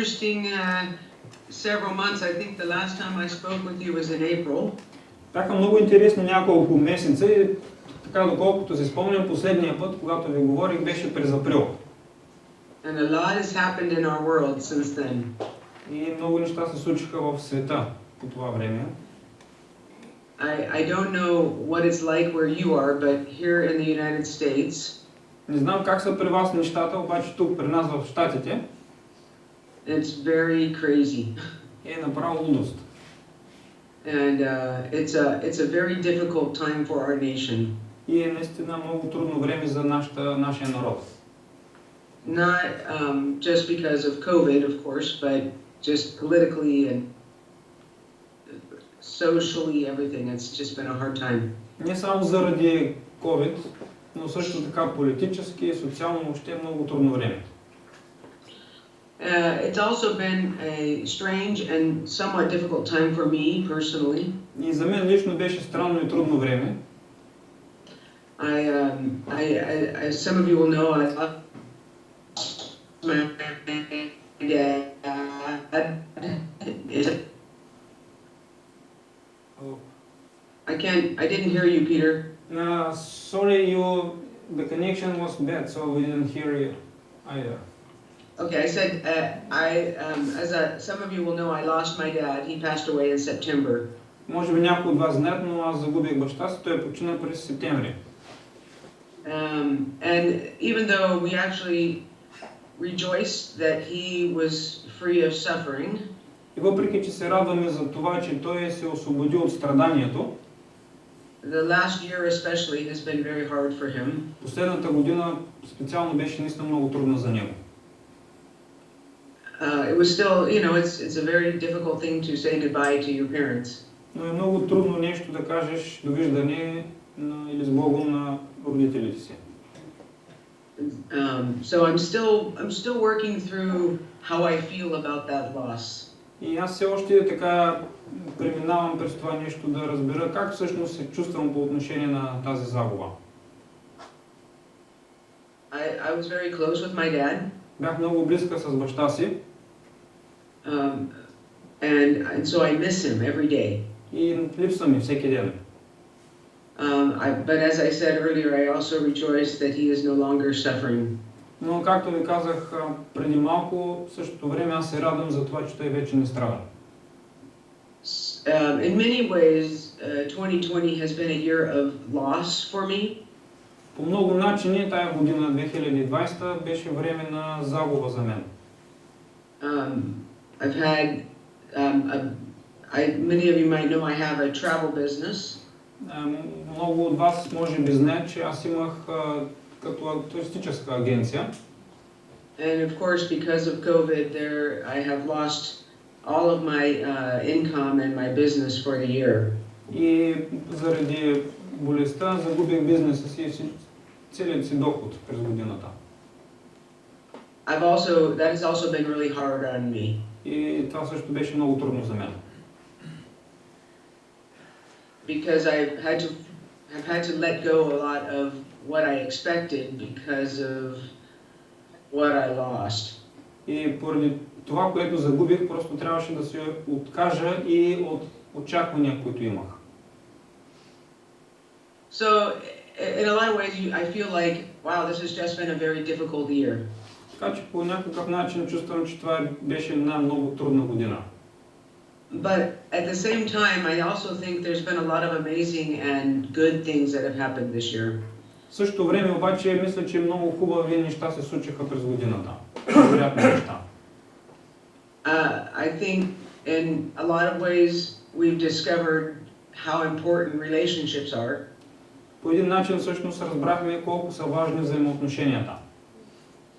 interesting several months. I think the last time I spoke with you was in April. Бяха много интересни няколко месеца и така доколкото си спомням, последния път, когато ви говорих, беше през април. And a lot has happened in our world since then. И много неща се случиха в света по това време. I don't know what it's like where you are, but here in the United States, Не знам как са при вас нещата, обаче тук при нас в Щатите it's very crazy. е направо лудост. And it's a very difficult time for our nation. И е наистина много трудно време за нашия народ. Not just because of COVID, of course, but just politically and socially, everything. It's just been a hard time. Не само заради COVID, но също така политически и социално въобще е много трудно време. It's also been a strange and somewhat difficult time for me personally. И за мен лично беше странно и трудно време. Some of you will know, I lost my dad. I didn't hear you, Peter. Sorry, the connection was bad, so we didn't hear you either. Okay, I said, some of you will know, I lost my dad. He passed away in September. Може би някои от вас знаят, но аз загубих баща си, той почина през септември. And even though we actually rejoiced that he was free of suffering, и въпреки че се радваме за това, че той се освободи от страданието, the last year especially has been very hard for him. Последната година специално беше наистина много трудна за него. It was still, it's a very difficult thing to say goodbye to your parents. Но е много трудно нещо да кажеш довиждане или с Богом на родителите си. So I'm still working through how I feel about that loss. И аз все още така преминавам през това нещо да разбера как всъщност се чувствам по отношение на тази загуба. I was very close with my dad. Бях много близка с баща си. And so I miss him every day. И липсва ми всеки ден. But as I said earlier, I also rejoice that he is no longer suffering. Но както ви казах преди малко, в същото време аз се радвам за това, че той вече не страда. In many ways, 2020 has been a year of loss for me. По много начини тая година 2020 беше време на загуба за мен. I've had many of you might know I have a travel business. Много от вас може би знаят, че аз имах като туристическа агенция. And of course, because of COVID, I have lost all of my income and my business for the year. И заради болестта загубих бизнеса си и целият си доход през годината. That has also been really hard on me. И това също беше много трудно за мен. Because I've had to let go a lot of what I expected because of what I lost. И поради това, което загубих, просто трябваше да се откажа и от очаквания, които имах. So, in a lot of ways, I feel like, wow, this has just been a very difficult year. Така че по някакъв начин чувствам, че това беше една много трудна година. But at the same time, I also think there's been a lot of amazing and good things that have happened this year. В същото време обаче мисля, че много хубави неща се случиха през годината. Вероятно неща. I think in a lot of ways we've discovered how important relationships are. По един начин всъщност разбрахме колко са важни взаимоотношенията.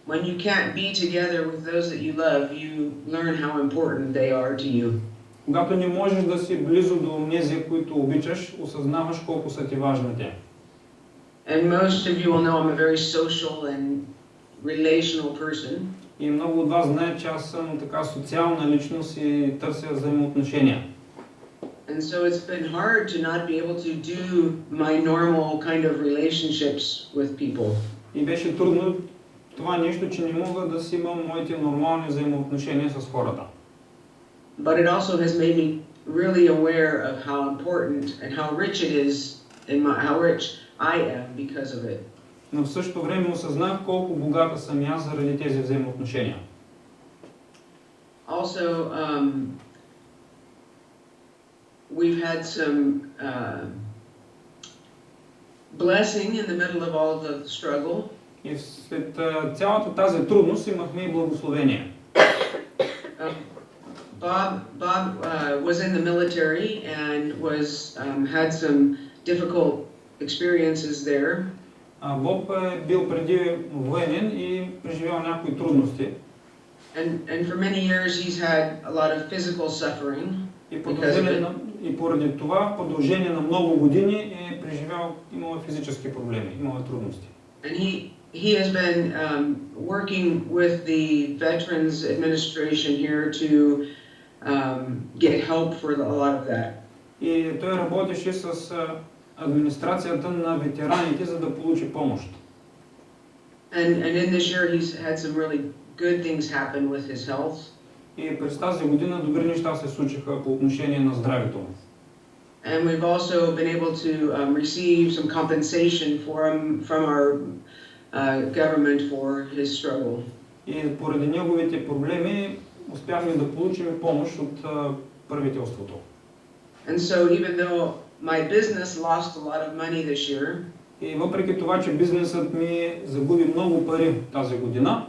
When you can't be together with those that you love, you learn how important they are to you. Когато не можеш да си близо до онези, които обичаш, осъзнаваш колко са ти важни те. And most of you will know I'm a very social and relational person. И много от вас знаят, че аз съм така социална личност и търся взаимоотношения. And so it's been hard to not be able to do my normal kind of relationships with people. И беше трудно това нещо, че не мога да си имам моите нормални взаимоотношения с хората. But it also has made me really aware of how important and how rich it is and how rich I am because of it. Но в същото време осъзнах колко богата съм аз заради тези взаимоотношения. Also, we've had some blessing in the middle of all the struggle. И след цялата тази трудност имахме и благословение. Bob was in the military and had some difficult experiences there. Боб е бил преди военен и преживял някои трудности. And for many years he's had a lot of physical suffering. И поради това в продължение на много години е преживял, имал физически проблеми, имал трудности. And he has been working with the Veterans Administration here to get help for a lot of that. И той работеше с администрацията на ветераните, за да получи помощ. And in this year he's had some really good things happen with his health. И през тази година добри неща се случиха по отношение на здравето му. And we've also been able to receive some compensation from our government for his struggle. И поради неговите проблеми успяхме да получим помощ от правителството. And so even though my business lost a lot of money this year, и въпреки това, че бизнесът ми загуби много пари тази година,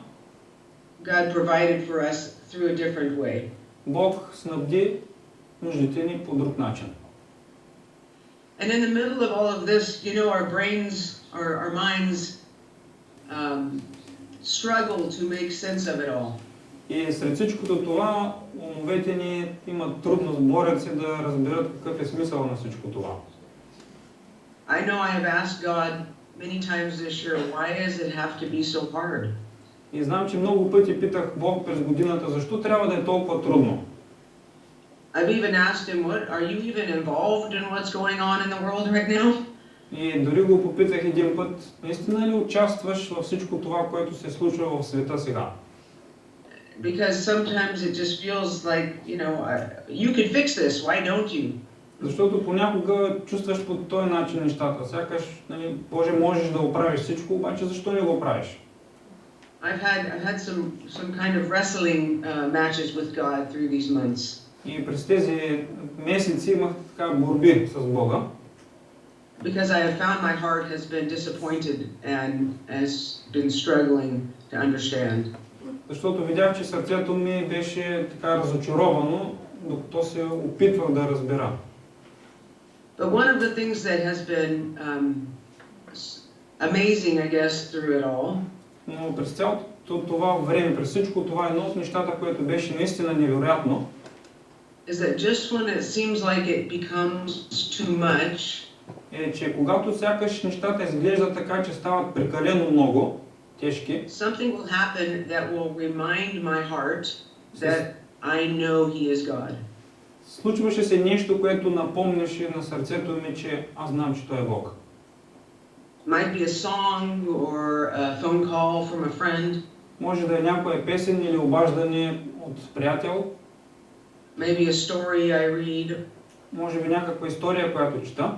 God provided for us through a different way. Бог снабди нуждите ни по друг начин. And in the middle of all of this, you know, our brains, our minds struggle to make sense of it all. И сред всичкото това, умовете ни имат трудност, борят се да разберат какъв е смисъл на всичко това. I know I have asked God many times this year, why does it have to be so hard? И знам, че много пъти питах Бог през годината, защо трябва да е толкова трудно? I've even asked him, are you even involved in what's going on in the world right now? И дори го попитах един път, наистина ли участваш във всичко това, което се случва в света сега? Because sometimes it just feels like, you know, you could fix this, why don't you? Защото понякога чувстваш по този начин нещата. Сякаш, нали, Боже, можеш да оправиш всичко, обаче защо не го правиш? I've had some kind of wrestling matches with God through these months. И през тези месеци имах така борби с Бога. Because I have found my heart has been disappointed and has been struggling to understand. Защото видях, че сърцето ми беше така разочаровано, докато се опитвах да разбера. But one of the things that has been amazing, I guess, through it all, но през цялото това време, през всичко това, едно от нещата, което беше наистина невероятно, is that just when it seems like it becomes too much, е, че когато сякаш нещата изглеждат така, че стават прекалено много, тежки, something will happen that will remind my heart that I know He is God. Случваше се нещо, което напомняше на сърцето ми, че аз знам, че Той е Бог. Might be a song or a phone call from a friend. Може да е някоя песен или обаждане от приятел. Maybe a story I read. Може би някаква история, която чета.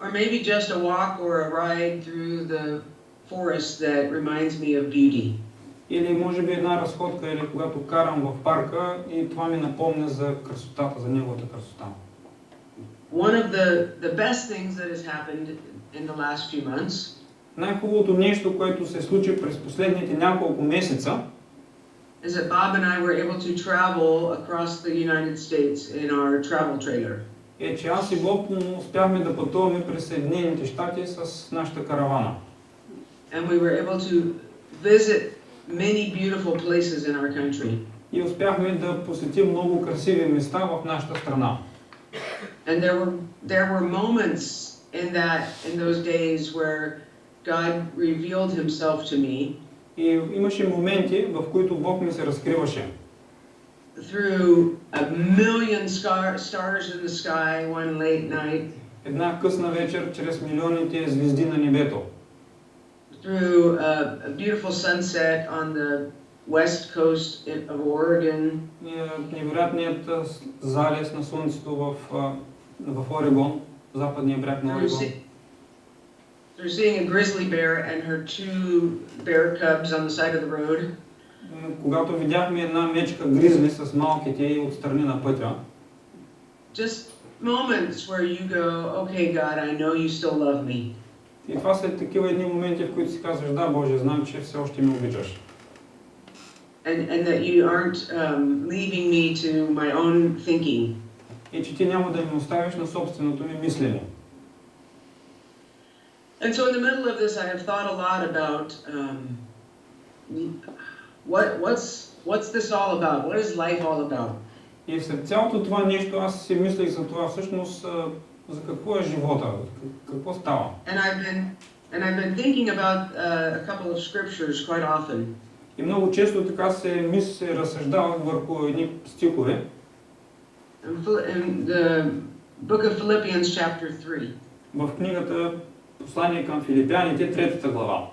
Or maybe just a walk or a ride through the forest that reminds me of beauty. Или може би една разходка, или когато карам в парка и това ми напомня за красотата, за неговата красота. One of the best things that has happened in the last few months. Най-хубавото нещо, което се случи през последните няколко месеца, is that Bob and I were able to travel across the United States in our travel trailer. Е, че аз и Боб успяхме да пътуваме през Съединените щати с нашата каравана. And we were able to visit many beautiful places in our country. И успяхме да посетим много красиви места в нашата страна. And there were moments in those days where God revealed himself to me. И имаше моменти, в които Бог ми се разкриваше. Through a million stars in the sky one late night. Една късна вечер чрез милионите звезди на небето. through a beautiful sunset on the west coast of Oregon. Невероятният залез на слънцето в Орегон, западния бряг на Орегон. Through seeing a grizzly bear and her 2 bear cubs on the side of the road. Когато видяхме една мечка гризли с малките и отстрани на пътя. Just moments where you go, okay, God, I know you still love me. И това са такива едни моменти, в които си казваш, да, Боже, знам, че все още ме обичаш. And that you aren't leaving me to my own thinking. И че ти няма да ме оставиш на собственото ми мислене. And so in the middle of this, I have thought a lot about what's this all about? What is life all about? И след цялото това нещо, аз си мислех за това всъщност, за какво е живота, какво става. And I've been thinking about a couple of scriptures quite often. И много често така се разсъждавах върху едни стихове. In the book of Philippians chapter 3. В книгата Послание към Филипяните, 3 глава.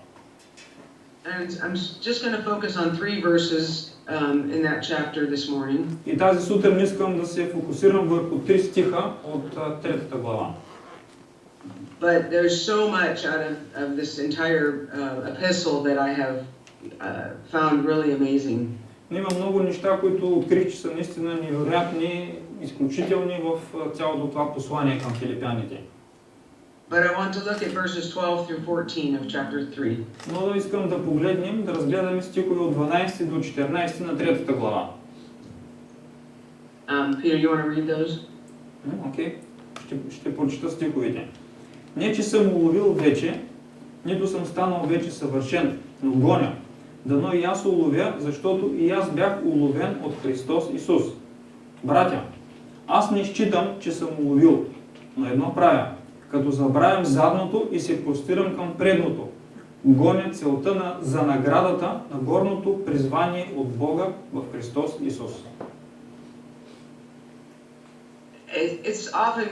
And I'm just going to focus on 3 verses in that chapter this morning. И тази сутрин искам да се фокусирам върху 3 стиха от 3 глава. But there's so much out of this entire epistle that I have found really amazing. Има много неща, които открих, че са наистина невероятни, изключителни в цялото това послание към филипяните. But I want to look at verses 12 through 14 of chapter 3. Но искам да погледнем, да разгледаме стихове от 12 до 14 на 3 глава. Peter, you want to read those? Окей. Ще прочита стиховете. Не, че съм уловил вече, нито съм станал вече съвършен, но гоня. Дано и аз уловя, защото и аз бях уловен от Христос Исус. Братя, аз не считам, че съм уловил, но едно правя, като забравям задното и се простирам към предното. Гоня целта за наградата на горното призвание от Бога в Христос Исус. It's often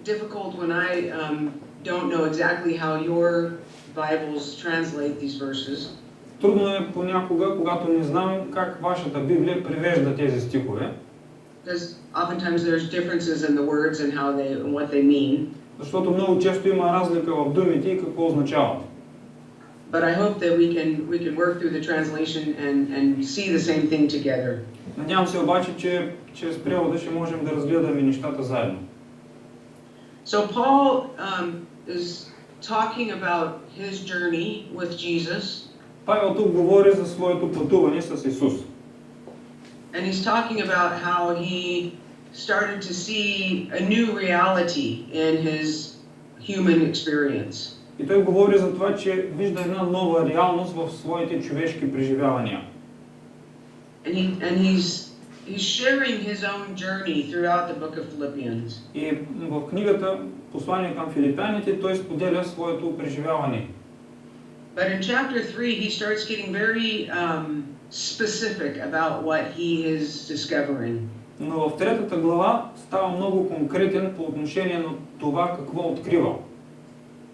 difficult when I don't know exactly how your Bibles translate these verses. Трудно е понякога, когато не знам как вашата Библия превежда тези стихове. Because oftentimes there's differences in the words and how they and what they mean. Защото много често има разлика в думите и какво означават. But I hope that we can work through the translation and see the same thing together. Надявам се обаче, че чрез превода ще можем да разгледаме нещата заедно. So Paul is talking about his journey with Jesus. Павел тук говори за своето пътуване с Исус. And he's talking about how he started to see a new reality in his human experience. И той говори за това, че вижда една нова реалност в своите човешки преживявания. And he's sharing his own journey throughout the book of Philippians. И в книгата Послание към Филипяните той споделя своето преживяване. But in chapter 3 he starts getting very specific about what he is discovering. Но в 3 глава става много конкретен по отношение на това какво открива.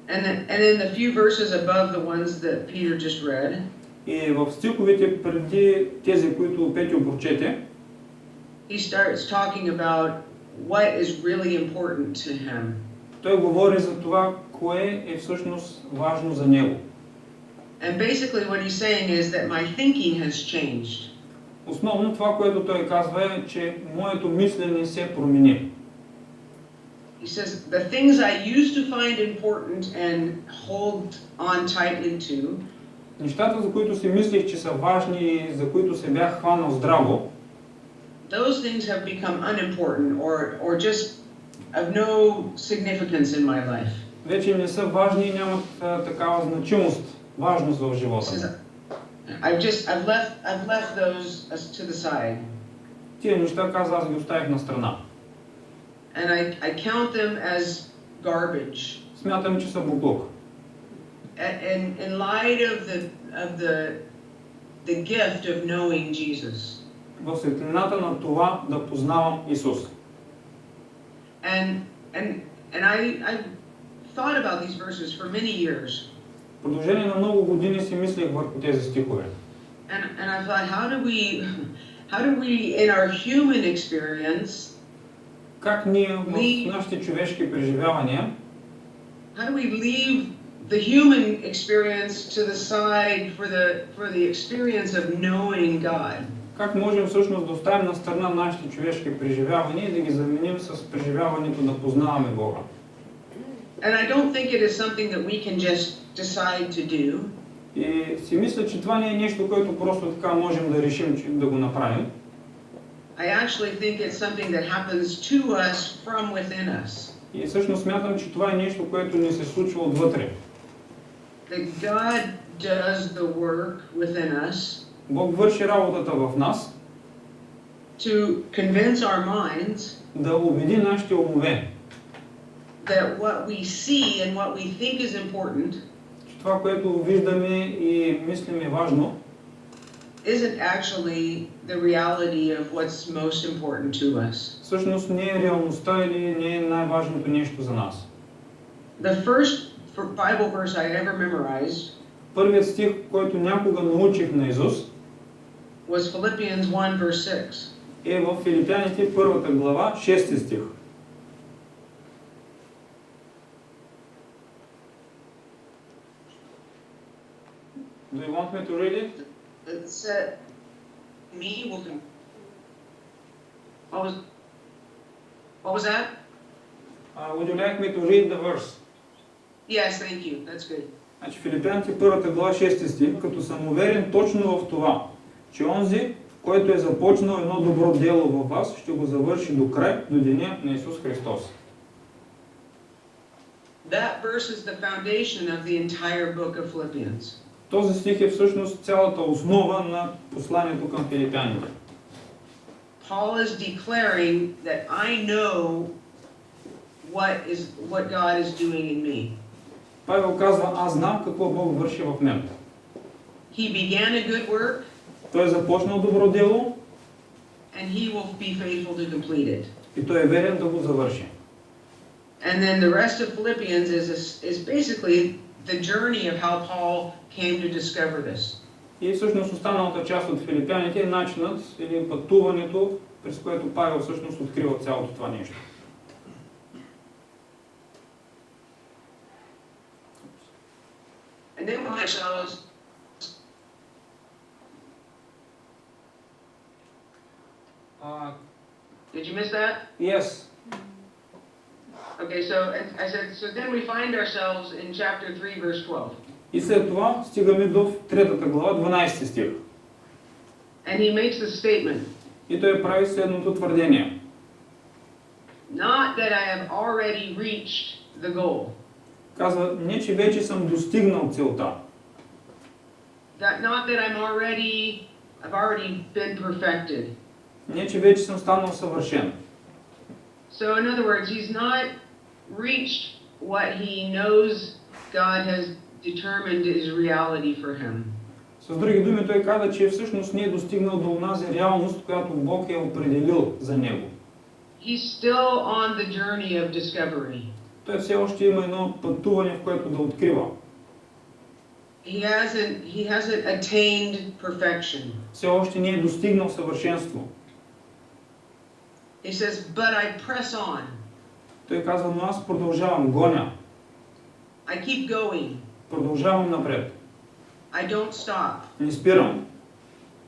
And in the few verses above the ones that Peter just read, и в стиховете преди тези, които Петю прочете, he starts talking about what is really important to him. Той говори за това, кое е всъщност важно за него. And basically what he's saying is that my thinking has changed. Основно това, което той казва е, че моето мислене се промени. He says the things I used to find important and hold on tightly to, нещата, за които си мислех, че са важни и за които се бях хванал здраво, those things have become unimportant or just of no significance in my life. Вече не са важни и нямат такава значимост, важност в живота ми. I've left those to the side. Тия неща, каза, аз ги оставих на страна. And I count them as garbage. Смятам, че са буклук. In light of the gift of knowing Jesus. В светлината на това да познавам Исус. And I thought about these verses for many years. В продължение на много години си мислех върху тези стихове. And I thought, how do we in our human experience, как ние в нашите човешки преживявания, how do we leave the human experience to the side for the experience of knowing God? Как можем всъщност да оставим на страна нашите човешки преживявания и да ги заменим с преживяването да познаваме Бога? And I don't think it is something that we can just decide to do. И си мисля, че това не е нещо, което просто така можем да решим да го направим. I actually think it's something that happens to us from within us. И всъщност смятам, че това е нещо, което ни се случва отвътре. That God does the work within us. Бог върши работата в нас. To convince our minds. Да убеди нашите умове. That what we see and what we think is important. Това, което виждаме и мислим е важно, isn't actually the reality of what's most important to us. Всъщност не е реалността или не е най-важното нещо за нас. The first Bible verse I ever memorized. Първият стих, който някога научих наизуст, was Philippians 1 verse 6. Е в Филипяните първата глава, 6 стих. Do you want me to read it? It said, what was that? Would you like me to read the verse? Yes, thank you. That's good. Значи Филипяните първата глава, 6 стих, като съм уверен точно в това, че онзи, който е започнал едно добро дело във вас, ще го завърши до край, до деня на Исус Христос. That verse is the foundation of the entire book of Philippians. Този стих е всъщност цялата основа на посланието към Филипяните. Paul is declaring that I know what God is doing in me. Павел казва, аз знам какво Бог върши в мен. He began a good work. Той е започнал добро дело. And he will be faithful to complete it. И той е верен да го завърши. And then the rest of Philippians is basically the journey of how Paul came to discover this. И всъщност останалата част от Филипяните е начинът или пътуването, през което Павел всъщност открива цялото това нещо. And then we ourselves. Did you miss that? Yes. Okay, so I said, so then we find ourselves in chapter 3, verse 12. И след това стигаме до третата глава, 12 стих. And he makes the statement. И той прави следното твърдение. Not that I have already reached the goal. Казва, не че вече съм достигнал целта. Not that I've already been perfected. Не че вече съм станал съвършен. So in other words, he's not reached what he knows God has determined is reality for him. С други думи, той каза, че всъщност не е достигнал до онази реалност, която Бог е определил за него. He's still on the journey of discovery. Той все още има едно пътуване, в което да открива. He hasn't attained perfection. Все още не е достигнал съвършенство. He says, but I press on. Той казва, но аз продължавам, гоня. I keep going. Продължавам напред. I don't stop. Не спирам.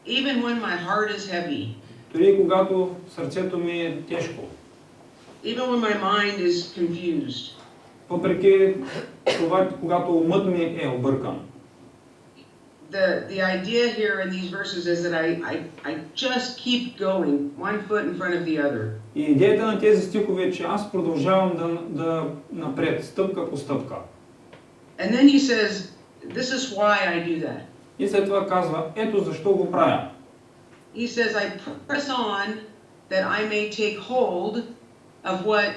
Even when my heart is heavy. Дори когато сърцето ми е тежко. Even when my mind is confused. Въпреки това, когато умът ми е объркан. The idea here in these verses is that I just keep going, one foot in front of the other. И идеята на тези стихове е, че аз продължавам да напред, стъпка по стъпка. And then he says, this is why I do that. И след това казва, ето защо го правя. He says, I press on that I may take hold of what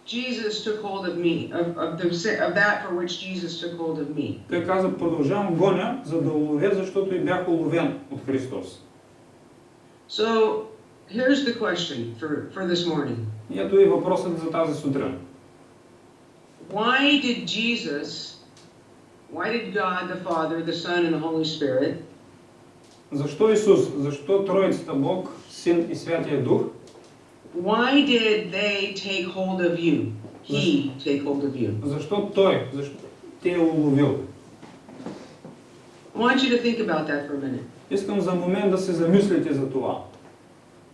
Jesus took hold of me, of that for which Jesus took hold of me. Той каза, продължавам гоня, за да уловя, защото и бях уловен от Христос. So, here's the question for this morning. И ето и въпросът за тази сутрин. Why did Jesus Why did God, the Father, the Son, and the Holy Spirit Защо Исус? Защо Троицата Бог, Син и Святия Дух? why did they take hold of you? He take hold of you. Защо Той? Защо те е уловил? I want you to think about that for a minute. Искам за момент да се замислите за това.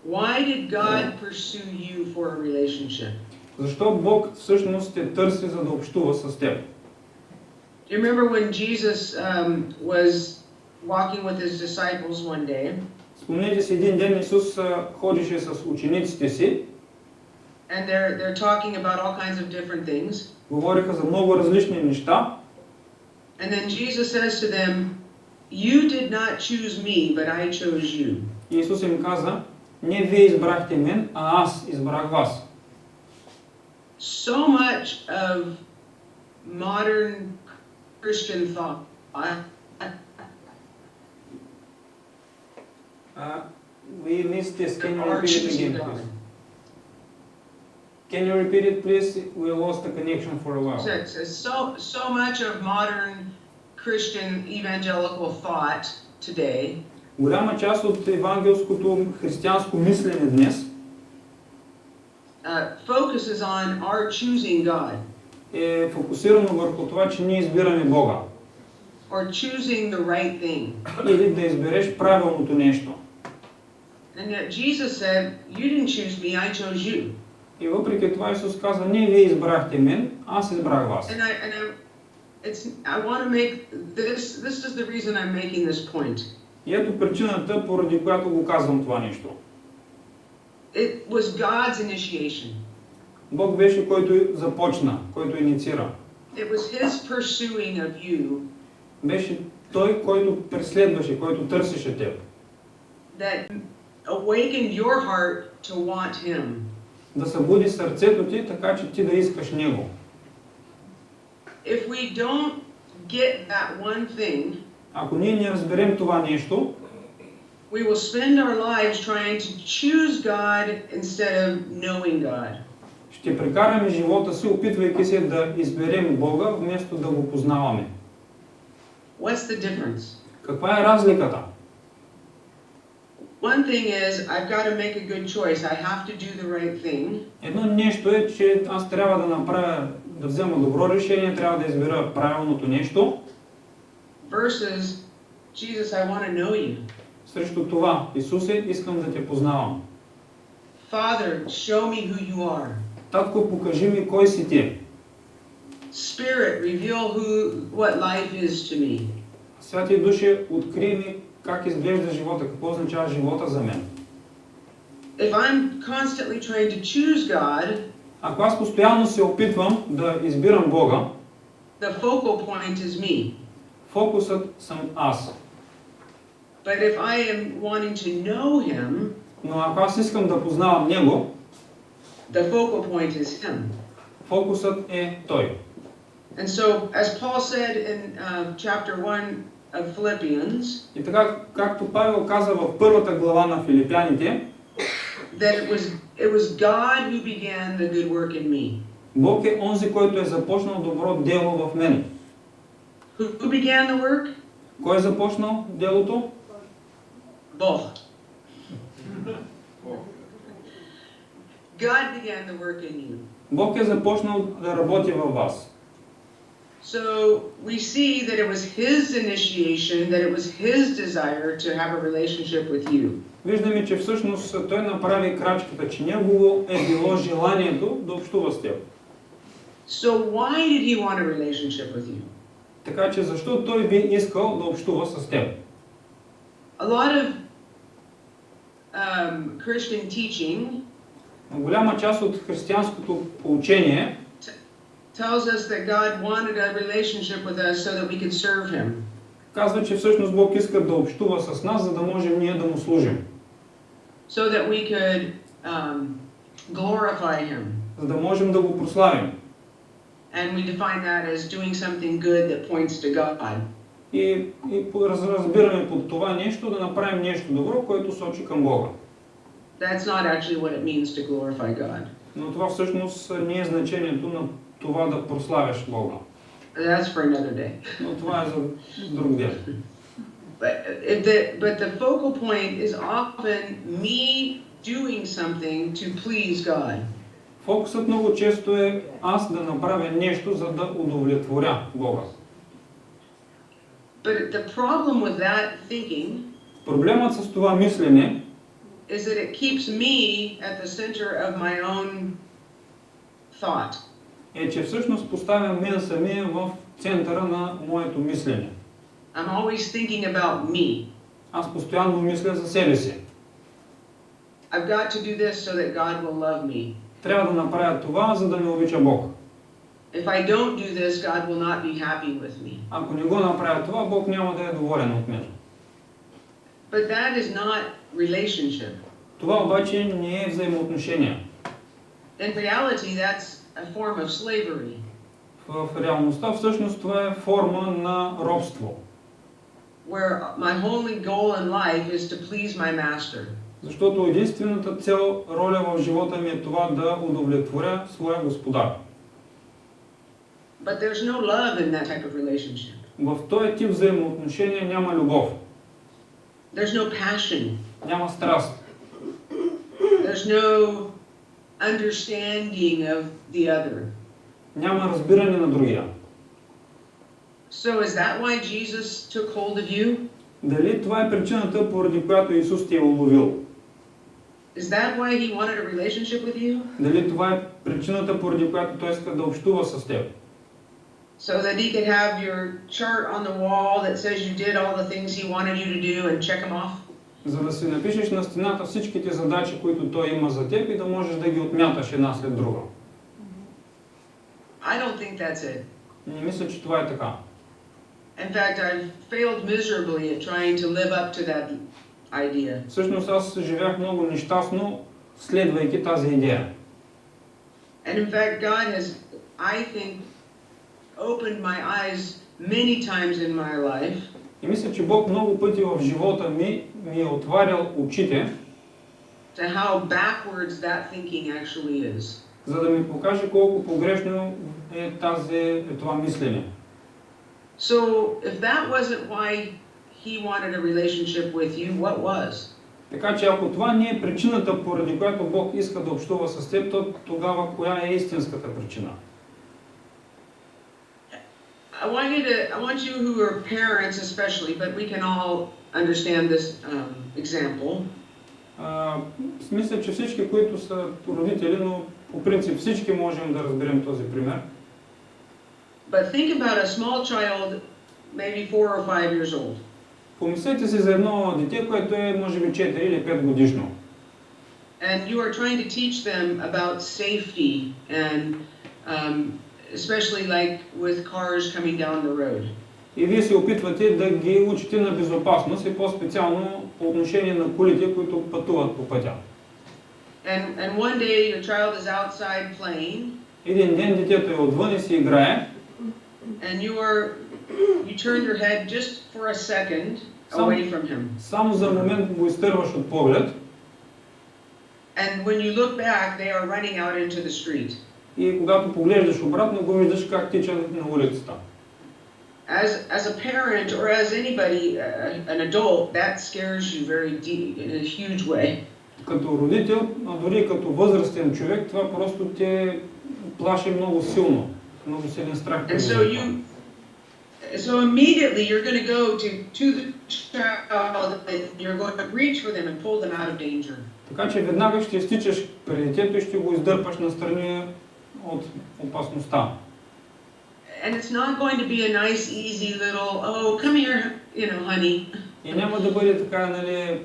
Why did God pursue you for a relationship? Защо Бог всъщност те търси, за да общува с теб? Do you remember when Jesus was walking with his disciples one day? Спомнете си, един ден Исус ходеше с учениците си. And they're talking about all kinds of different things. Говориха за много различни неща. And then Jesus says to them, "You did not choose me, but I chose you." И Исус им каза, не вие избрахте мен, а аз избрах вас. So much of modern Christian thought. We missed this. Can you repeat it again, please? Can you repeat it, please? We lost the connection for a while. So much of modern Christian evangelical thought today. Голяма част от евангелското християнско мислене днес Focuses on our choosing God. Е фокусирано върху това, че ние избираме Бога. Or choosing the right thing. Или да избереш правилното нещо. And yet Jesus said, "You didn't choose me, I chose you." И въпреки това Исус казва, не вие избрахте мен, аз избрах вас. And I want to make this is the reason I'm making this point. И ето причината, поради която го казвам това нещо. It was God's initiation. Бог беше, който започна, който инициира. It was His pursuing of you. Беше Той, който преследваше, който търсеше теб. That awakened your heart to want Him. Да събуди сърцето ти, така че ти да искаш Него. If we don't get that one thing, ако ние не разберем това нещо, we will spend our lives trying to choose God instead of knowing God. Ще прекараме живота си, опитвайки се да изберем Бога, вместо да го познаваме. What's the difference? Каква е разликата? One thing is, I've got to make a good choice. I have to do the right thing. Едно нещо е, че аз трябва да направя, да взема добро решение, трябва да избера правилното нещо. Versus, Jesus, I want to know you. Срещу това, Исусе, искам да те познавам. Father, show me who you are. Татко, покажи ми кой си ти. Spirit, reveal what life is to me. Святи Душе, открий ми как изглежда живота, какво означава живота за мен. If I'm constantly trying to choose God, ако аз постоянно се опитвам да избирам Бога, the focal point is me. Фокусът съм аз. But if I am wanting to know Him, но ако аз искам да познавам Него, the focal point is Him. Фокусът е Той. And so, as Paul said in chapter 1 of Philippians, и така, както Павел каза в първата глава на Филипяните, that it was God who began the good work in me. Бог е онзи, който е започнал добро дело в мен. Who began the work? Кой е започнал делото? Бог. God began the work in you. Бог е започнал да работи във вас. So we see that it was His initiation, that it was His desire to have a relationship with you. Виждаме, че всъщност Той направи крачката, че Негово е било желанието да общува с теб. So why did He want a relationship with you? Така че защо Той би искал да общува с теб? A lot of Christian teaching голяма част от християнското поучение tells us that God wanted a relationship with us so that we could serve Him. Казва, че всъщност Бог иска да общува с нас, за да можем ние да му служим. So that we could glorify Him. За да можем да го прославим. And we define that as doing something good that points to God. И разбираме под това нещо да направим нещо добро, което сочи към Бога. That's not actually what it means to glorify God. Но това всъщност не е значението на това да прославяш Бога. That's for another day. Но това е за друг ден. But the focal point is often me doing something to please God. Фокусът много често е аз да направя нещо, за да удовлетворя Бога. But the problem with that thinking Проблемът с това мислене is that it keeps me at the center of my own thought. е, че всъщност поставям мен самия в центъра на моето мислене. I'm always thinking about me. Аз постоянно мисля за себе си. I've got to do this so that God will love me. Трябва да направя това, за да ме обича Бог. If I don't do this, God will not be happy with me. Ако не го направя това, Бог няма да е доволен от мен. But that is not relationship. Това обаче не е взаимоотношение. In reality, that's a form of slavery. В реалността всъщност това е форма на робство. Where my only goal in life is to please my master. Защото единствената цел, роля в живота ми е това да удовлетворя своя господар. But there's no love in that type of relationship. В този тип взаимоотношения няма любов. There's no passion. Няма страст. There's no understanding of the other. Няма разбиране на другия. So is that why Jesus took hold of you? Дали това е причината, поради която Исус те е уловил? Is that why he wanted a relationship with you? Дали това е причината, поради която Той иска да общува с теб? So that he could have your chart on the wall that says you did all the things he wanted you to do and check them off? За да си напишеш на стената всичките задачи, които Той има за теб и да можеш да ги отмяташ една след друга. I don't think that's it. Не мисля, че това е така. In fact, I've failed miserably at trying to live up to that idea. Всъщност аз живях много нещастно, следвайки тази идея. And in fact, God has, I think, opened my eyes many times in my life. И мисля, че Бог много пъти в живота ми е отварял очите, to how backwards that thinking actually is. За да ми покаже колко погрешно е това мислене. So, if that wasn't why he wanted a relationship with you, what was? Така че ако това не е причината, поради която Бог иска да общува с теб, то тогава коя е истинската причина? I want you who are parents especially, but we can all understand this example. Мисля, че всички, които са родители, но по принцип всички можем да разберем този пример. But think about a small child, maybe 4 or 5 years old. Помислете си за едно дете, което е може би 4 или 5 годишно. And you are trying to teach them about safety and especially like with cars coming down the road. И вие се опитвате да ги учите на безопасност и по-специално по отношение на колите, които пътуват по пътя. And one day your child is outside playing. Един ден детето е отвън и си играе. And you turn your head just for a second away from him. Само за момент го изтърваш от поглед. And when you look back, they are running out into the street. И когато поглеждаш обратно, го виждаш как тича на улицата. As a parent or as anybody, an adult, that scares you very deep in a huge way. Като родител, а дори като възрастен човек, това просто те плаши много силно, много силен страх. And so immediately you're going to go to the child and you're going to reach for them and pull them out of danger. Така че веднага ще изтичаш при детето и ще го издърпаш настрани от опасността. And it's not going to be a nice, easy little, oh, come here, honey. И няма да бъде така, нали,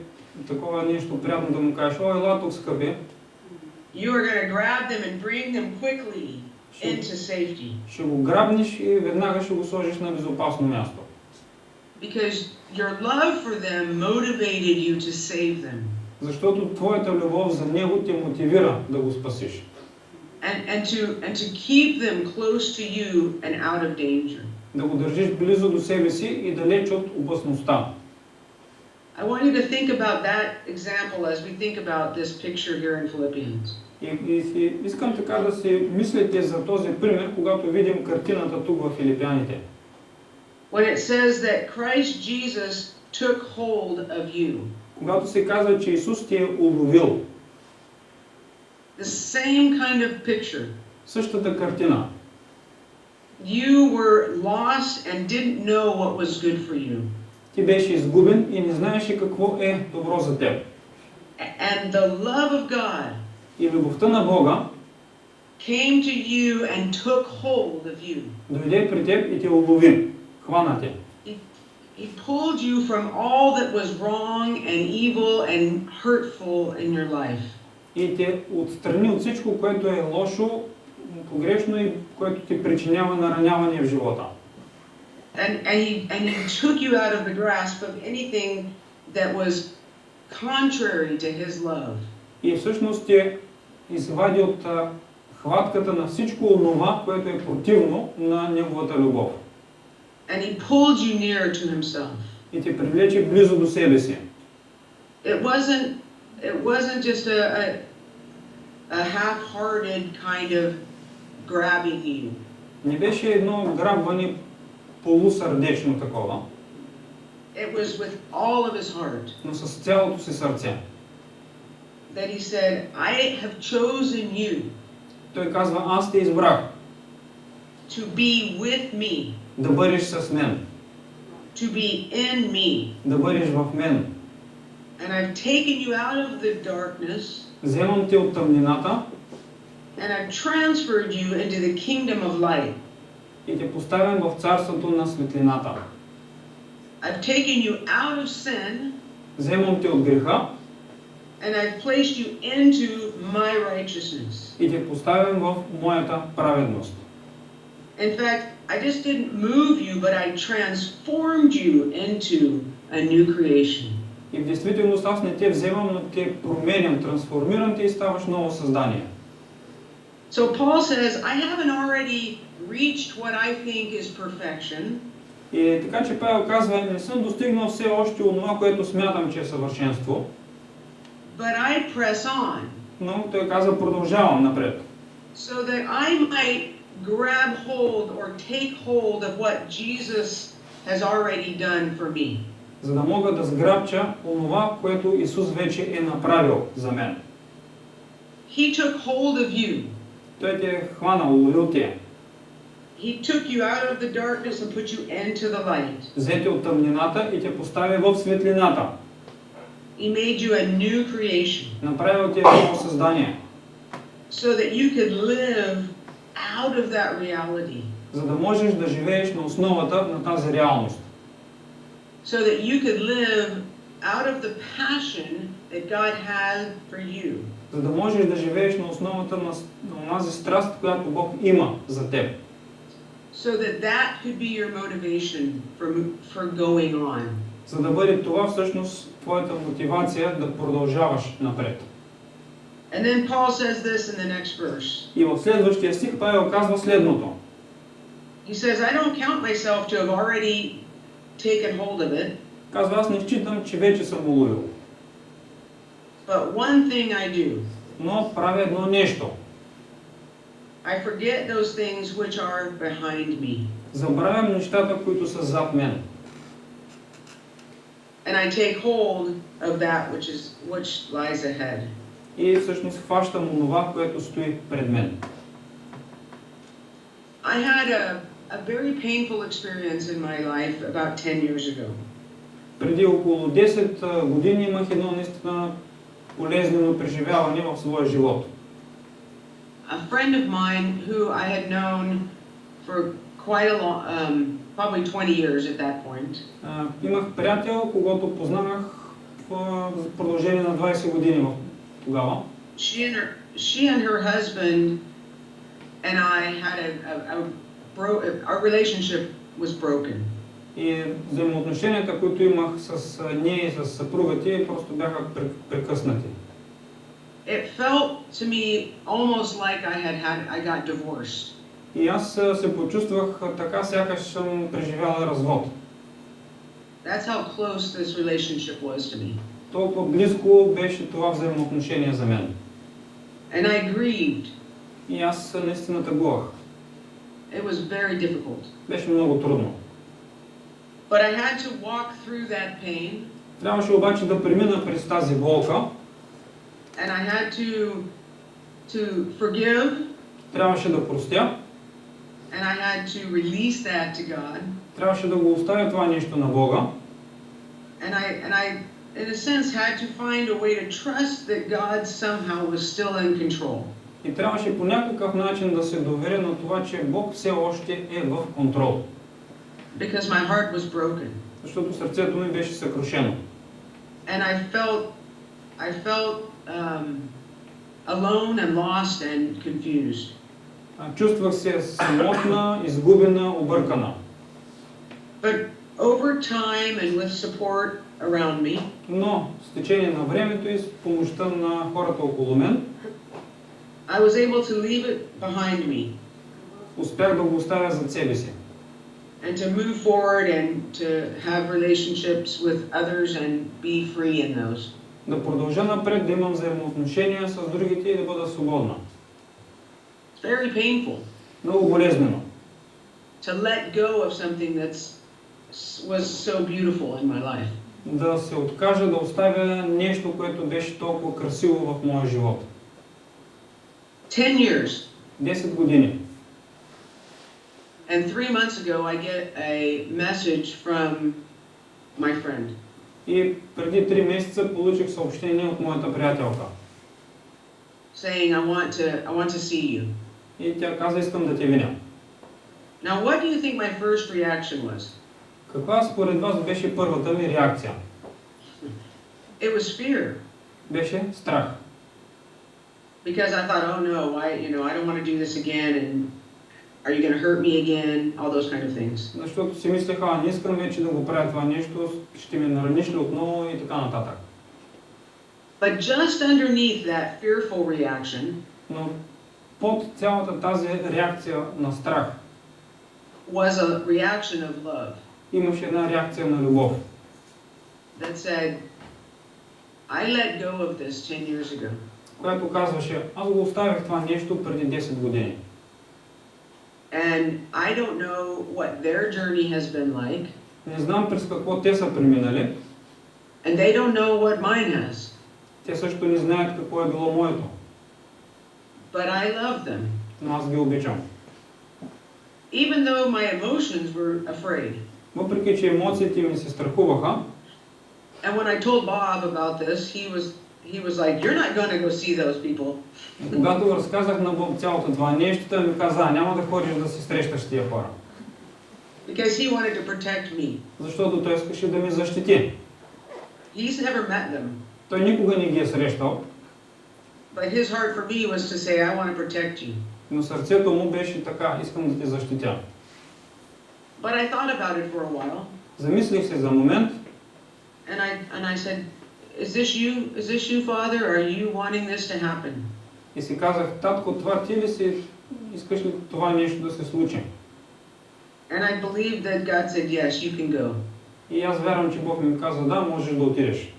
такова нещо приятно да му кажеш, ой, ела тук, скъпи. You are going to grab them and bring them quickly into safety. Ще го грабнеш и веднага ще го сложиш на безопасно място. Because your love for them motivated you to save them. Защото твоята любов за него те мотивира да го спасиш. And to keep them close to you and out of danger. Да го държиш близо до себе си и далеч от опасността. I want you to think about that example as we think about this picture here in Philippians. И искам така да си мислите за този пример, когато видим картината тук в Филипяните. When it says that Christ Jesus took hold of you. Когато се казва, че Исус ти е уловил. The same kind of picture. Същата картина. You were lost and didn't know what was good for you. Ти беше изгубен и не знаеше какво е добро за теб. And the love of God И любовта на Бога came to you and took hold of you. Дойде при теб и те улови, хвана те. He pulled you from all that was wrong and evil and hurtful in your life. И те отстрани от всичко, което е лошо, погрешно и което ти причинява нараняване в живота. And he took you out of the grasp of anything that was contrary to his love. И всъщност те извади от хватката на всичко онова, което е противно на неговата любов. And he pulled you near to himself. И те привлече близо до себе си. It wasn't just a half-hearted kind of grabbing you. Не беше едно грабване полусърдечно такова. It was with all of his heart. Но с цялото си сърце. That he said, I have chosen you. Той казва, аз те избрах. To be with me. Да бъдеш с мен. To be in me. Да бъдеш в мен. And I've taken you out of the darkness. Вземам те от тъмнината. And I've transferred you into the kingdom of light. И те поставям в царството на светлината. I've taken you out of sin. Вземам те от греха. And I've placed you into my righteousness. И те поставям в моята праведност. In fact, I just didn't move you, but I transformed you into a new creation. И в действителност аз не те вземам, но те променям, трансформирам те и ставаш ново създание. So Paul says, I haven't already reached what I think is perfection. И така че Павел казва, не съм достигнал все още онова, което смятам, че е съвършенство. But I press on. Но той казва, продължавам напред. So that I might grab hold or take hold of what Jesus has already done for me. За да мога да сграбча онова, което Исус вече е направил за мен. He took hold of you. Той те е хванал, уловил те. He took you out of the darkness and put you into the light. Взе те от тъмнината и те постави в светлината. He made you a new creation. Направил те ново създание. So that you could live out of that reality. За да можеш да живееш на основата на тази реалност. So that you could live out of the passion that God had for you. За да можеш да живееш на основата на онази страст, която Бог има за теб. So that could be your motivation for going on. За да бъде това всъщност твоята мотивация да продължаваш напред. And then Paul says this in the next verse. И в следващия стих Павел казва следното. He says, I don't count myself to have already taken hold of it. Казва, аз не считам, че вече съм уловил. But one thing I do. Но правя едно нещо. I forget those things which are behind me. Забравям нещата, които са зад мен. And I take hold of that which lies ahead. И всъщност хващам онова, което стои пред мен. I had a very painful experience in my life about 10 years ago. Преди около 10 години имах едно наистина болезнено преживяване в своя живот. A friend of mine who I had known for quite a long, probably 20 years at that point. Имах приятел, когото познавах в продължение на 20 години тогава. She and her husband and I had our relationship was broken. И взаимоотношенията, които имах с нея и с съпруга ти, просто бяха прекъснати. It felt to me almost like I got divorced. И аз се почувствах така, сякаш съм преживяла развод. That's how close this relationship was to me. Толкова близко беше това взаимоотношение за мен. And I grieved. И аз наистина тъгувах. It was very difficult. Беше много трудно. But I had to walk through that pain. Трябваше обаче да премина през тази болка. And I had to forgive. Трябваше да простя. And I had to release that to God. Трябваше да го оставя това нещо на Бога. And I in a sense had to find a way to trust that God somehow was still in control. И трябваше по някакъв начин да се доверя на това, че Бог все още е в контрол. Because my heart was broken. Защото сърцето ми беше съкрушено. And I felt alone and lost and confused. Чувствах се самотна, изгубена, объркана. But over time and with support around me, Но с течение на времето и с помощта на хората около мен, I was able to leave it behind me. Успях да го оставя зад себе си. And to move forward and to have relationships with others and be free in those. Да продължа напред, да имам взаимоотношения с другите и да бъда свободна. It's very painful. Много болезнено. To let go of something was so beautiful in my life. Да се откажа, да оставя нещо, което беше толкова красиво в моя живот. 10 years. 10 години. And 3 months ago I get a message from my friend. И преди 3 месеца получих съобщение от моята приятелка. Saying I want to see you. И тя каза, искам да те видя. Now what do you think my first reaction was? Каква според вас беше първата ми реакция? It was fear. Беше страх. Because I thought, oh no, I don't want to do this again, and are you going to hurt me again? All those kind of things. Защото си мислеха, не искам вече да го правя това нещо, ще ме нараниш ли отново и така нататък. But just underneath that fearful reaction, но под цялата тази реакция на страх was a reaction of love. Имаше една реакция на любов. That said, I let go of this 10 years ago. Която казваше, аз го оставих това нещо преди 10 години. And I don't know what their journey has been like. Не знам през какво те са преминали. And they don't know what mine has. Те също не знаят какво е било моето. But I love them. Но аз ги обичам. Even though my emotions were afraid. Въпреки че емоциите ми се страхуваха. And when I told Bob about this, he was like, "You're not going to go see those people." Когато разказах на Боб цялото това нещо, той ми каза, няма да ходиш да се срещаш с тия хора. Because he wanted to protect me. Защото той искаше да ме защити. He's never met them. Той никога не ги е срещал. But his heart for me was to say, "I want to protect you." Но сърцето му беше така, искам да те защитя. But I thought about it for a while. Замислих се за момент. And I said, "Is this you, Father? Are you wanting this to happen?" И си казах, татко, това ти ли си, искаш ли това нещо да се случи? And I believe that God said, "Yes, you can go." И аз вярвам, че Бог ми каза, да, можеш да отидеш.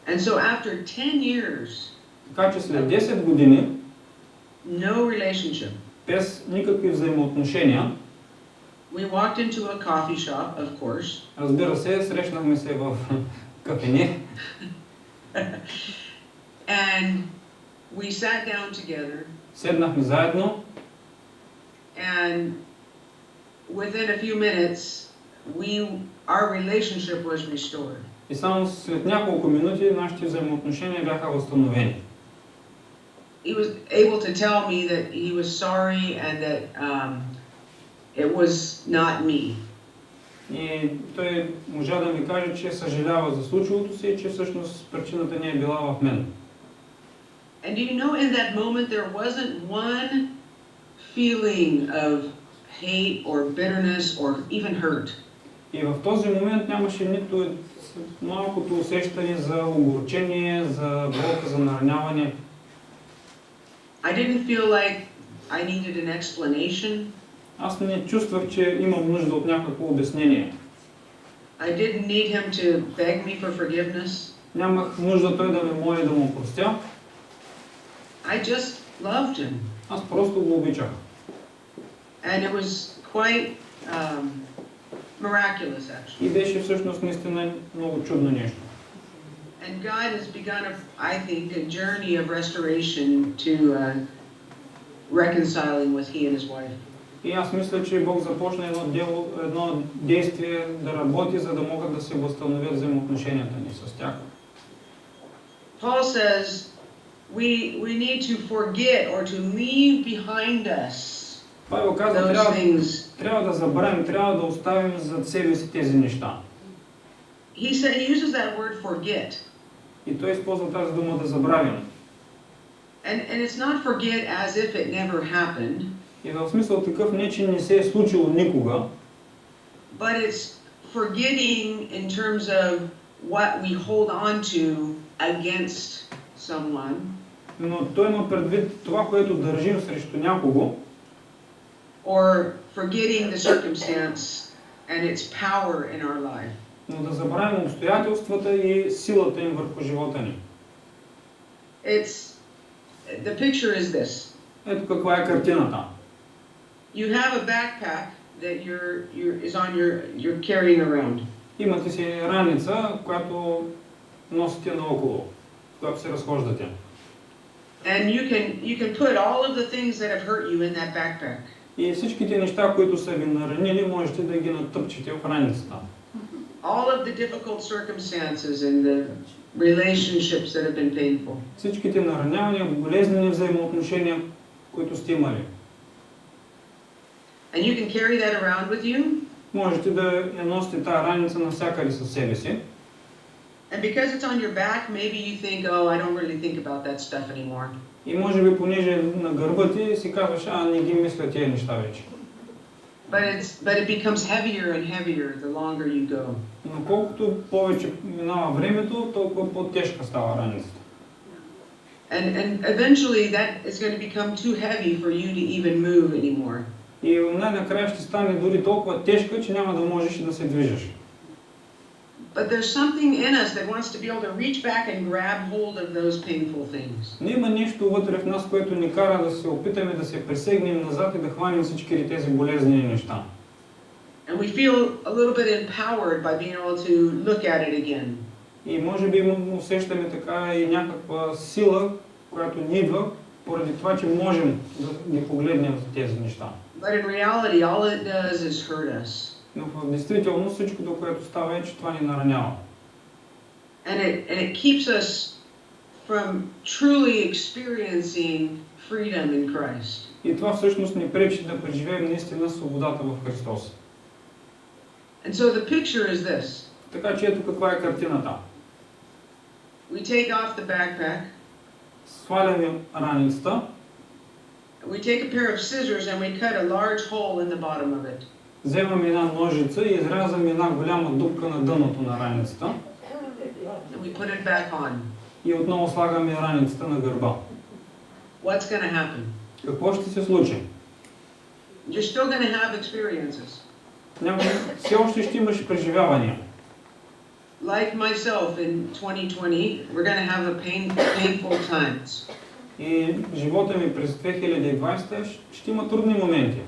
And so after 10 years, така че след 10 години, no relationship, без никакви взаимоотношения, we walked into a coffee shop, of course. Разбира се, срещнахме се в кафене. And we sat down together. Седнахме заедно. And within a few minutes, our relationship was restored. И само след няколко минути нашите взаимоотношения бяха възстановени. He was able to tell me that he was sorry and that it was not me. И той можа да ми каже, че съжалява за случилото си и че всъщност причината не е била в мен. And do you know, in that moment there wasn't one feeling of hate or bitterness or even hurt. И в този момент нямаше нито малкото усещане за огорчение, за болка, за нараняване. I didn't feel like I needed an explanation. Аз не чувствах, че имам нужда от някакво обяснение. I didn't need him to beg me for forgiveness. Нямах нужда той да ме моли да му простя. I just loved him. Аз просто го обичах. And it was quite miraculous, actually. И беше всъщност наистина много чудно нещо. And God has begun, I think, a journey of restoration to reconciling with he and his wife. И аз мисля, че Бог започна едно действие да работи, за да могат да се възстановят взаимоотношенията ни с тях. Paul says we need to forget or to leave behind us. Павел казва, трябва да забравим, трябва да оставим зад себе си тези неща. He uses that word forget. И той използва тази дума да забравим. And it's not forget as if it never happened. И в смисъл такъв не, че не се е случило никога. But it's forgetting in terms of what we hold on to against someone. Но той има предвид това, което държим срещу някого. Or forgetting the circumstance and its power in our life. Но да забравим обстоятелствата и силата им върху живота ни. The picture is this. Ето каква е картината. You have a backpack that you're carrying around. Имате си раница, която носите наоколо, която се разхождате. And you can put all of the things that have hurt you in that backpack. И всичките неща, които са ви наранили, можете да ги натъпчете в раницата. All of the difficult circumstances and the relationships that have been painful. Всичките наранявания, болезнени взаимоотношения, които сте имали. And you can carry that around with you. Можете да я носите тази раница навсякъде със себе си. And because it's on your back, maybe you think, oh, I don't really think about that stuff anymore. И може би понеже на гърба ти си казваш, не ги мисля тези неща вече. But it becomes heavier and heavier the longer you go. Но колкото повече минава времето, толкова по-тежка става раницата. And eventually that is going to become too heavy for you to even move anymore. И най-накрая ще стане дори толкова тежка, че няма да можеш да се движиш. But there's something in us that wants to be able to reach back and grab hold of those painful things. Но има нещо вътре в нас, което ни кара да се опитаме да се пресегнем назад и да хванем всички тези болезнени неща. And we feel a little bit empowered by being able to look at it again. И може би усещаме така и някаква сила, която ни идва, поради това, че можем да ги погледнем за тези неща. But in reality, all it does is hurt us. Но в действителност всичкото, което става е, че това ни наранява. And it keeps us from truly experiencing freedom in Christ. И това всъщност ни пречи да преживеем наистина свободата в Христос. And so the picture is this. Така че ето каква е картината. We take off the backpack. Сваляме раницата. We take a pair of scissors and we cut a large hole in the bottom of it. Вземаме една ножица и изрязваме една голяма дупка на дъното на раницата. And we put it back on. И отново слагаме раницата на гърба. What's going to happen? Какво ще се случи? You're still going to have experiences. Все още ще имаш преживявания. Like myself in 2020, we're going to have a painful times. И живота ми през 2020 ще има трудни моменти.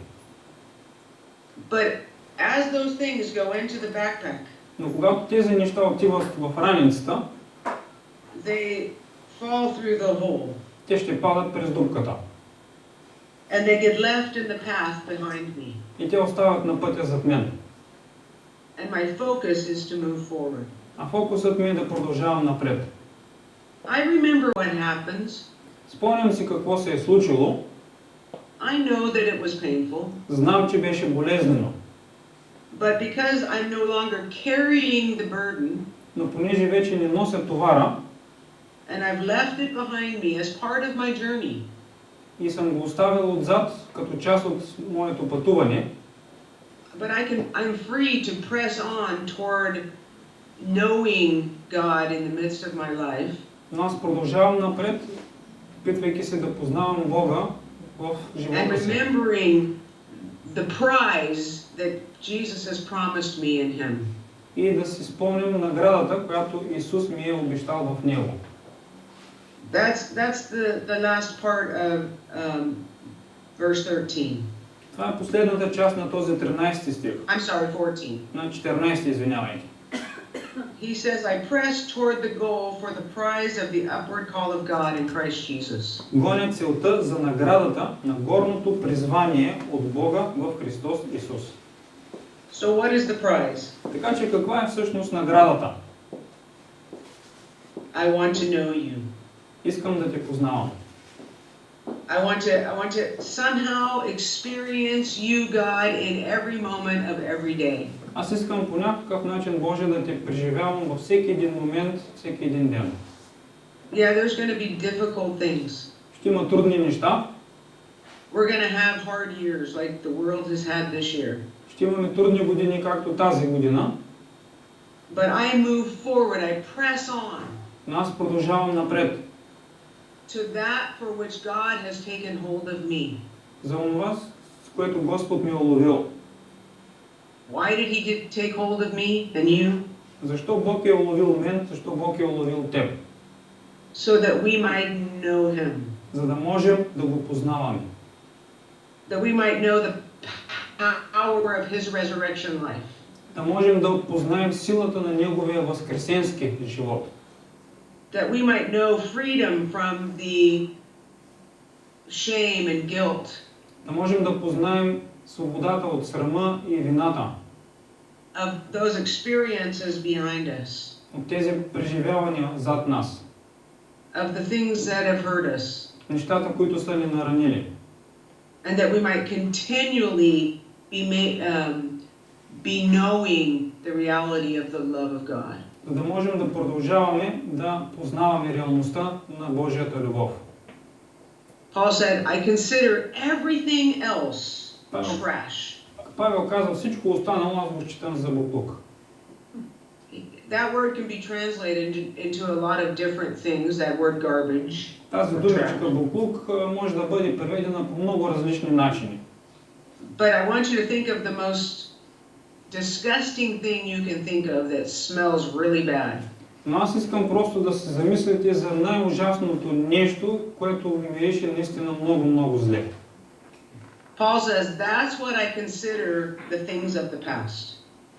But as those things go into the backpack, но когато тези неща отиват в раницата, they fall through the hole. Те ще падат през дупката. And they get left in the path behind me. И те остават на пътя зад мен. And my focus is to move forward. А фокусът ми е да продължавам напред. I remember what happens. Спомням си какво се е случило. I know that it was painful. Знам, че беше болезнено. But because I'm no longer carrying the burden, но понеже вече не нося товара, and I've left it behind me as part of my journey, и съм го оставил отзад като част от моето пътуване, but I'm free to press on toward knowing God in the midst of my life. Но аз продължавам напред, опитвайки се да познавам Бога в живота си. And remembering the prize that Jesus has promised me in Him. И да си спомням наградата, която Исус ми е обещал в Него. That's the last part of verse 13. Това е последната част на този 13 стих. I'm sorry, 14. На 14, извинявайте. He says, I press toward the goal for the prize of the upward call of God in Christ Jesus. Гоня целта за наградата на горното призвание от Бога в Христос Исус. So what is the prize? Така че каква е всъщност наградата? I want to know you. Искам да те познавам. I want to somehow experience you, God, in every moment of every day. Аз искам по някакъв начин, Боже, да те преживявам във всеки един момент, всеки един ден. Yeah, there's going to be difficult things. Ще има трудни неща. We're going to have hard years like the world has had this year. Ще имаме трудни години, както тази година. But I move forward, I press on. Но аз продължавам напред. To that for which God has taken hold of me. За онова, с което Господ ми е уловил. Why did He take hold of me and you? Защо Бог е уловил мен? Защо Бог е уловил теб? So that we might know Him. За да можем да го познаваме. That we might know the power of His resurrection life. Да можем да познаем силата на Неговия възкресенски живот. That we might know freedom from the shame and guilt. Да можем да познаем свободата от срама и вината. Of those experiences behind us. От тези преживявания зад нас. Of the things that have hurt us. Нещата, които са ни наранили. And that we might continually be knowing the reality of the love of God. За да можем да продължаваме да познаваме реалността на Божията любов. Paul said, I consider everything else trash. Павел каза, всичко останало аз го считам за боклук. That word can be translated into a lot of different things, that word garbage. Тази думичка боклук може да бъде преведена по много различни начини. But I want you to think of the most disgusting thing you can think of that smells really bad. Но аз искам просто да се замислите за най-ужасното нещо, което ви мирише наистина много, много зле. Paul says, that's what I consider the things of the past.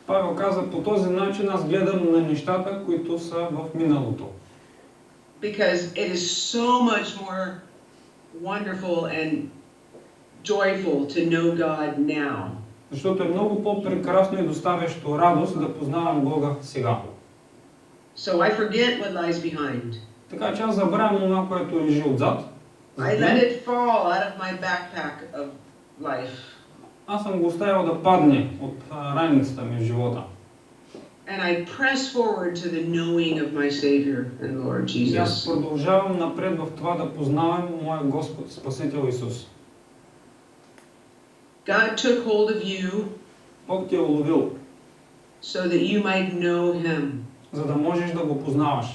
Павел каза, по този начин аз гледам на нещата, които са в миналото. Because it is so much more wonderful and joyful to know God now. Защото е много по-прекрасно и доставящо радост да познавам Бога сега. So I forget what lies behind. Така че аз забравям това, което лежи отзад. I let it fall out of my backpack of life. Аз съм го оставил да падне от раницата ми в живота. And I press forward to the knowing of my Savior and Lord Jesus. И аз продължавам напред в това да познавам моя Господ, Спасител Исус. God took hold of you Бог те е уловил, so that you might know Him. за да можеш да го познаваш.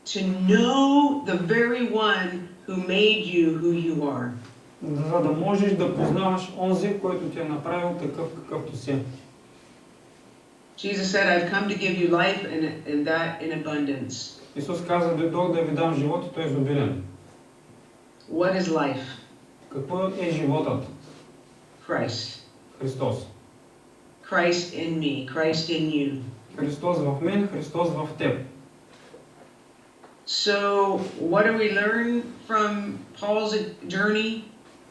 To know the very one who made you who you are. За да можеш да познаваш онзи, който те е направил такъв, какъвто си. Jesus said, I've come to give you life and that in abundance. Исус каза, дойдох да ви дам живот и той е изобилен. What is life? Какво е животът? Christ. Христос. Christ in me, Christ in you. Христос в мен, Христос в теб. So, what do we learn from Paul's journey?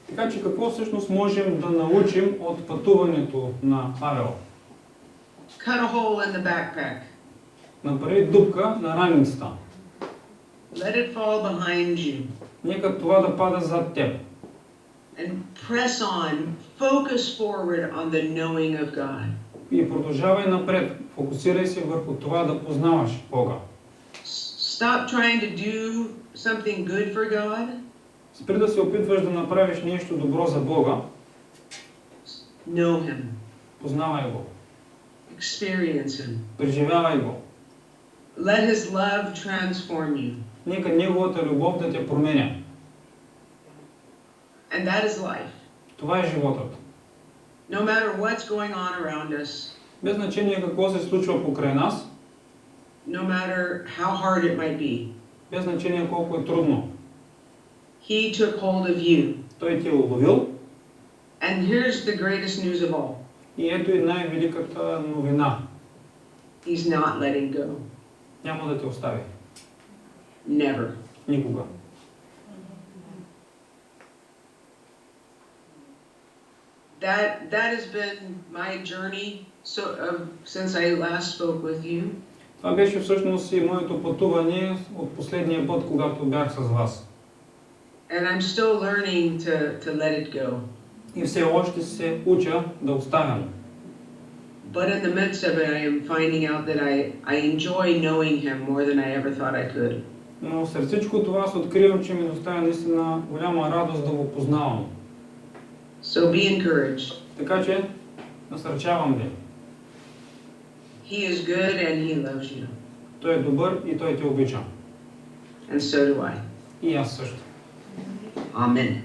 Така че какво всъщност можем да научим от пътуването на Павел? Cut a hole in the backpack. Направи дупка на раницата. Let it fall behind you. Нека това да пада зад теб. And press on, focus forward on the knowing of God. И продължавай напред. Фокусирай се върху това да познаваш Бога. Stop trying to do something good for God. Спри да се опитваш да направиш нещо добро за Бога. Know Him. Познавай го. Experience Him. Преживявай го. Let His love transform you. Нека Неговата любов да те променя. And that is life. Това е животът. No matter what's going on around us. Без значение какво се случва покрай нас. No matter how hard it might be. без значение колко е трудно. He took hold of you. Той ти е уловил. And here's the greatest news of all. И ето и най-великата новина. He's not letting go. Няма да те остави. Never. Никога. That has been my journey since I last spoke with you. Това беше всъщност и моето пътуване от последния път, когато бях с вас. And I'm still learning to let it go. И все още се уча да оставям. But in the midst of it, I am finding out that I enjoy knowing Him more than I ever thought I could. Но след всичко това аз откривам, че ми доставя наистина голяма радост да го познавам. So be encouraged. Така че, насърчавам ви. He is good and He loves you. Той е добър и Той те обича. And so do I. И аз също. Amen. Амин.